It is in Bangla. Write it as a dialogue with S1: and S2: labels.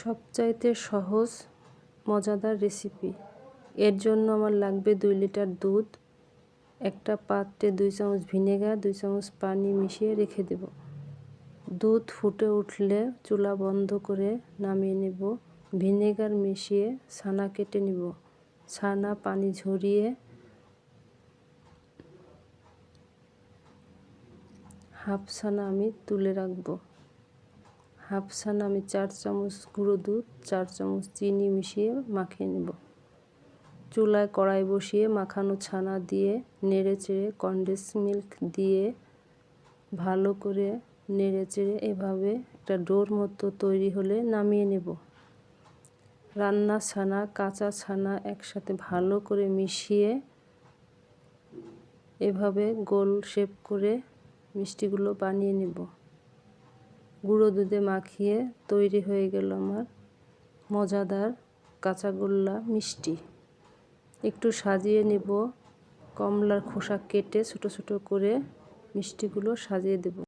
S1: সবচাইতে সহজ মজাদার রেসিপি। এর জন্য আমার লাগবে 2 লিটার দুধ, একটা পাত্রে 2 চামচ ভিনেগার, 2 চামচ পানি মিশিয়ে রেখে দেব। দুধ ফুটে উঠলে চুলা বন্ধ করে নামিয়ে নেব। ভিনেগার মিশিয়ে ছানা কেটে নেব। ছানা পানি ঝরিয়ে হাফ ছানা আমি তুলে রাখবো। হাফ ছানা আমি 4 চামচ গুঁড়ো দুধ, 4 চামচ চিনি মিশিয়ে মাখিয়ে নেব। চুলায় কড়াই বসিয়ে মাখানো ছানা দিয়ে নেড়েচেড়ে কনডেন্স মিল্ক দিয়ে ভালো করে নেড়েচেড়ে এভাবে একটা ডোর মতো তৈরি হলে নামিয়ে নেব। রান্না ছানা কাঁচা ছানা একসাথে ভালো করে মিশিয়ে এভাবে গোল শেপ করে মিষ্টিগুলো বানিয়ে নেব। গুঁড়ো দুধে মাখিয়ে তৈরি হয়ে গেল আমার মজাদার কাঁচাগোল্লা মিষ্টি। একটু সাজিয়ে নেব, কমলার খোসা কেটে ছোট ছোট করে মিষ্টিগুলো সাজিয়ে দেব।